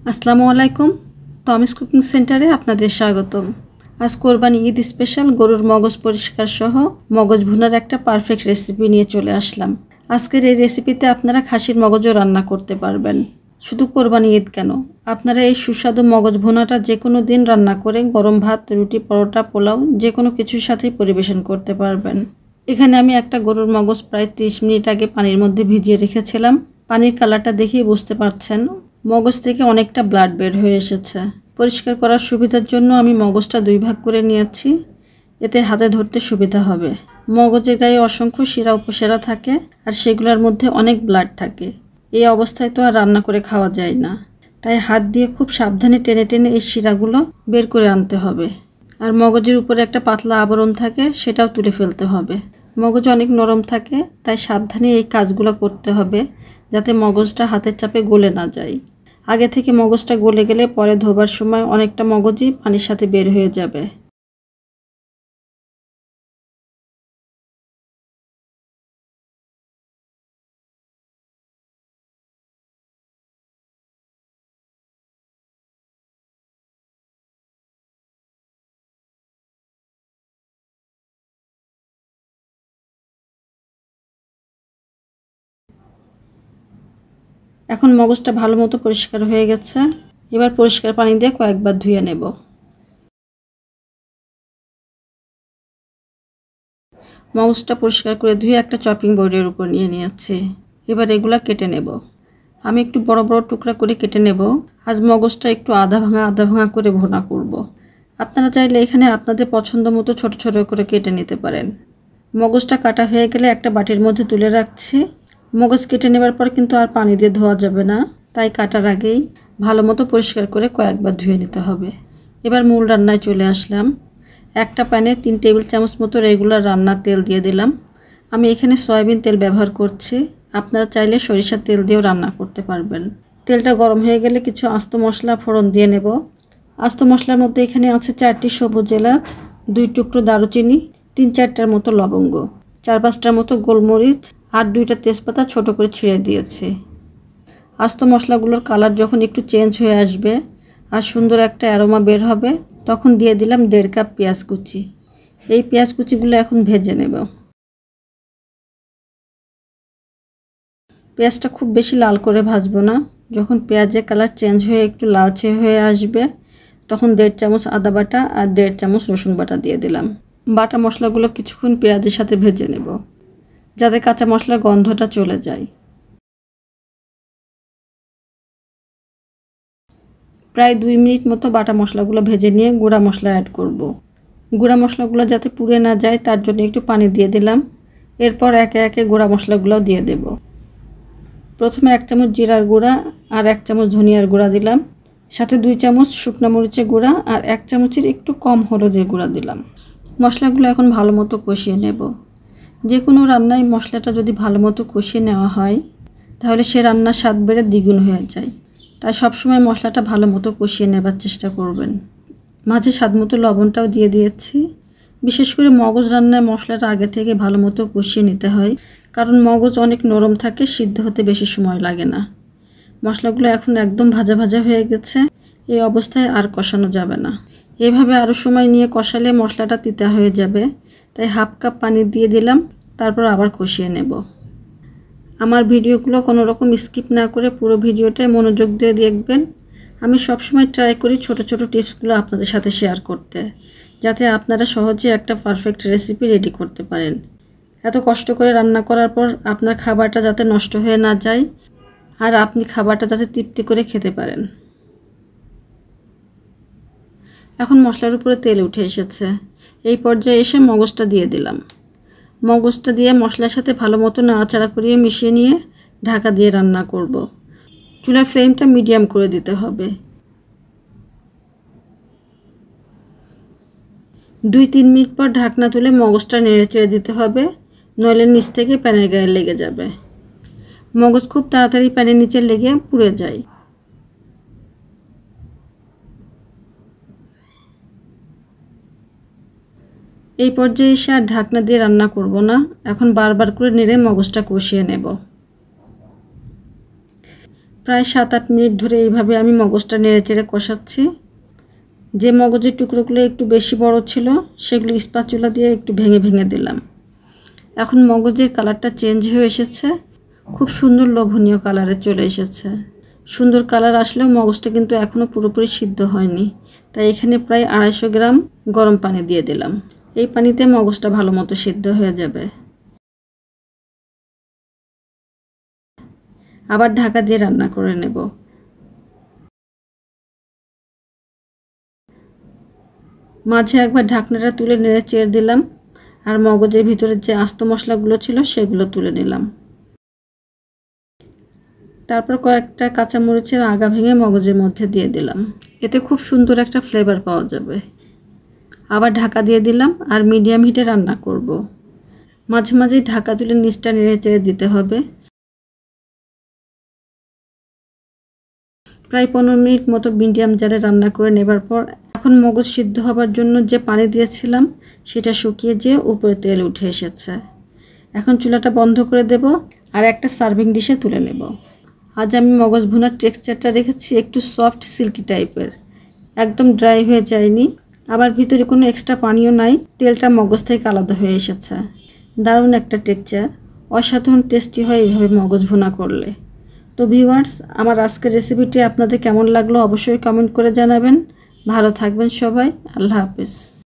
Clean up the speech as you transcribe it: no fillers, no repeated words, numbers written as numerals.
আসসালামু আলাইকুম। টমিস কুকিং সেন্টারে আপনাদের স্বাগতম। আজ কোরবানি ঈদ স্পেশাল গরুর মগজ পরিষ্কার সহ মগজ ভুনার একটা পারফেক্ট রেসিপি নিয়ে চলে আসলাম। আজকের এই রেসিপিতে আপনারা খাসির মগজও রান্না করতে পারবেন। শুধু কোরবানি ঈদ কেন, আপনারা এই সুস্বাদু মগজ ভুনাটা যে কোনো দিন রান্না করে গরম ভাত, রুটি, পরোটা, পোলাও যে কোনো কিছুর সাথেই পরিবেশন করতে পারবেন। এখানে আমি একটা গরুর মগজ প্রায় 30 মিনিট আগে পানির মধ্যে ভিজিয়ে রেখেছিলাম। পানির কালারটা দেখেই বুঝতে পারছেন মগজ থেকে অনেকটা ব্লাড বের হয়ে এসেছে। পরিষ্কার করার সুবিধার জন্য আমি মগজটা 2 ভাগ করে নিয়েছি, এতে হাতে ধরতে সুবিধা হবে। মগজের গায়ে অসংখ্য শিরা উপশিরা থাকে আর সেগুলোর মধ্যে অনেক ব্লাড থাকে। এই অবস্থায় তো আর রান্না করে খাওয়া যায় না, তাই হাত দিয়ে খুব সাবধানে টেনে টেনে এই শিরাগুলো বের করে আনতে হবে। আর মগজের উপরে একটা পাতলা আবরণ থাকে, সেটাও তুলে ফেলতে হবে। মগজ অনেক নরম থাকে, তাই সাবধানে এই কাজগুলো করতে হবে যাতে মগজটা হাতের চাপে গলে না যায়। আগে থেকে মগজটা গলে গেলে পরে ধোবার সময় অনেকটা মগজই পানির সাথে বের হয়ে যাবে। এখন মগজটা ভালো মতো পরিষ্কার হয়ে গেছে। এবার পরিষ্কার পানি দিয়ে কয়েকবার ধুয়ে নেব। মগজটা পরিষ্কার করে ধুয়ে একটা চপিং বোর্ডের উপর নিয়ে নিয়েছি। এবার এগুলা কেটে নেব। আমি একটু বড় বড় টুকরা করে কেটে নেব। আজ মগজটা একটু আধা ভাঙা করে ভুনা করব। আপনারা চাইলে এখানে আপনাদের পছন্দ মতো ছোট ছোট করে কেটে নিতে পারেন। মগজটা কাটা হয়ে গেলে একটা বাটির মধ্যে তুলে রাখছি। মগজ কেটে নেবার পর কিন্তু আর পানি দিয়ে ধোয়া যাবে না, তাই কাটার আগেই ভালো মতো পরিষ্কার করে কয়েকবার ধুয়ে নিতে হবে। এবার মূল রান্নায় চলে আসলাম। একটা প্যানে 3 টেবিল চামচ মতো রেগুলার রান্নার তেল দিয়ে দিলাম। আমি এখানে সয়াবিন তেল ব্যবহার করছি, আপনারা চাইলে সরিষার তেল দিয়েও রান্না করতে পারবেন। তেলটা গরম হয়ে গেলে কিছু আস্ত মশলা ফোড়ন দিয়ে নেব। আস্ত মশলার মধ্যে এখানে আছে 4টি সবুজ এলাচ, 2 টুকরো দারুচিনি, 3-4টার মতো লবঙ্গ, 4-5টার মতো গোলমরিচ আর 2টা তেজপাতা ছোট করে ছিঁড়ে দিয়েছি। আস্ত মশলাগুলোর কালার যখন একটু চেঞ্জ হয়ে আসবে আর সুন্দর একটা অ্যারোমা বের হবে, তখন দিয়ে দিলাম 1.5 কাপ পেঁয়াজ কুচি। এই পেঁয়াজ কুচিগুলো এখন ভেজে নেব। পেঁয়াজটা খুব বেশি লাল করে ভাজবো না। যখন পেঁয়াজের কালার চেঞ্জ হয়ে একটু লালচে হয়ে আসবে, তখন 1.5 চামচ আদা বাটা আর 1.5 চামচ রসুন বাটা দিয়ে দিলাম। বাটা মশলাগুলো কিছুক্ষণ পেঁয়াজের সাথে ভেজে নেব, যাতে কাঁচা মশলার গন্ধটা চলে যায়। প্রায় 2 মিনিট মতো বাটা মশলাগুলো ভেজে নিয়ে গুঁড়া মশলা অ্যাড করব। গুঁড়া মশলাগুলো যাতে পুড়ে না যায় তার জন্য একটু পানি দিয়ে দিলাম। এরপর একে একে গুঁড়া মশলাগুলোও দিয়ে দেব। প্রথমে 1 চামচ জিরার গুঁড়া আর 1 চামচ ধনিয়ার গুঁড়া দিলাম, সাথে 2 চামচ শুকনো মরিচের গুঁড়া আর 1 চামচের একটু কম হলুদের গুঁড়া দিলাম। মশলাগুলো এখন ভালো মতো কষিয়ে নেব। যে কোনো রান্নায় মশলাটা যদি ভালো মতো কষিয়ে নেওয়া হয়, তাহলে সে রান্নার স্বাদ বেড়ে দ্বিগুণ হয়ে যায়। তাই সবসময় মশলাটা ভালো মতো কষিয়ে নেবার চেষ্টা করবেন। মাঝে স্বাদ মতো লবণটাও দিয়ে দিয়েছি। বিশেষ করে মগজ রান্নায় মশলাটা আগে থেকে ভালো মতো কষিয়ে নিতে হয়, কারণ মগজ অনেক নরম থাকে, সিদ্ধ হতে বেশি সময় লাগে না। মশলাগুলো এখন একদম ভাজা ভাজা হয়ে গেছে। এই অবস্থায় আর কষানো যাবে না। এভাবে আরও সময় নিয়ে কষালে মশলাটা তিতা হয়ে যাবে, তাই 1/2 কাপ পানি দিয়ে দিলাম। তারপর আবার কষিয়ে নেব। আমার ভিডিওগুলো কোনো রকম স্কিপ না করে পুরো ভিডিওটাই মনোযোগ দিয়ে দেখবেন। আমি সবসময় ট্রাই করি ছোট ছোট টিপসগুলো আপনাদের সাথে শেয়ার করতে, যাতে আপনারা সহজে একটা পারফেক্ট রেসিপি রেডি করতে পারেন। এত কষ্ট করে রান্না করার পর আপনার খাবারটা যাতে নষ্ট হয়ে না যায় আর আপনি খাবারটা যাতে তৃপ্তি করে খেতে পারেন। এখন মশলার উপরে তেল উঠে এসেছে। এই পর্যায়ে এসে মগজটা দিয়ে দিলাম। মগজটা দিয়ে মশলার সাথে ভালো মতো নাড়াচাড়া করিয়ে মিশিয়ে নিয়ে ঢাকা দিয়ে রান্না করব। চুলার ফ্লেমটা মিডিয়াম করে দিতে হবে। 2-3 মিনিট পর ঢাকনা তুলে মগজটা নেড়ে চেড়ে দিতে হবে, নইলে নিচ থেকে প্যানের গায়ে লেগে যাবে। মগজ খুব তাড়াতাড়ি প্যানের নিচে লেগে পুড়ে যায়। এই পর্যায়ে এসে আর ঢাকনা দিয়ে রান্না করব না। এখন বারবার করে নেড়ে মগজটা কষিয়ে নেব। প্রায় 7-8 মিনিট ধরে এইভাবে আমি মগজটা নেড়েচেড়ে কষাচ্ছি। যে মগজের টুকরোগুলো একটু বেশি বড় ছিল সেগুলো স্প্যাচুলা দিয়ে একটু ভেঙে ভেঙে দিলাম। এখন মগজের কালারটা চেঞ্জ হয়ে এসেছে, খুব সুন্দর লোভনীয় কালারে চলে এসেছে। সুন্দর কালার আসলেও মগজটা কিন্তু এখনও পুরোপুরি সিদ্ধ হয়নি, তাই এখানে প্রায় 250 গ্রাম গরম পানি দিয়ে দিলাম। এই পানিতে মগজটা ভালো মতো সিদ্ধ হয়ে যাবে। আবার ঢাকা দিয়ে রান্না করে নেব। মাঝে একবার ঢাকনাটা তুলে নেড়ে চেড়ে দিলাম, আর মগজের ভিতরে যে আস্ত মশলাগুলো ছিল সেগুলো তুলে নিলাম। তারপর কয়েকটা কাঁচামরিচের আগা ভেঙে মগজের মধ্যে দিয়ে দিলাম, এতে খুব সুন্দর একটা ফ্লেভার পাওয়া যাবে। আবার ঢাকা দিয়ে দিলাম আর মিডিয়াম হিটে রান্না করব। মাঝে মাঝে ঢাকা তুলে নিচটা নেড়ে চেড়ে দিতে হবে। প্রায় 15 মিনিট মতো মিডিয়াম জারে রান্না করে নেবার পর এখন মগজ সিদ্ধ হবার জন্য যে পানি দিয়েছিলাম সেটা শুকিয়ে যেয়ে উপরে তেল উঠে এসেছে। এখন চুলাটা বন্ধ করে দেব আর একটা সার্ভিং ডিশে তুলে নেব। আজ আমি মগজ ভুনার টেক্সচারটা রেখেছি একটু সফট সিল্কি টাইপের, একদম ড্রাই হয়ে যায়নি, আবার ভিতরে কোনো এক্সট্রা পানিও নাই। তেলটা মগজ থেকে আলাদা হয়ে এসেছে। দারুণ একটা টেক্সচার, অসাধারণ টেস্টি হয় এইভাবে মগজ ভুনা করলে। তো ভিউয়ার্স, আমার আজকের রেসিপিটি আপনাদের কেমন লাগলো অবশ্যই কমেন্ট করে জানাবেন। ভালো থাকবেন সবাই, আল্লাহ হাফেজ।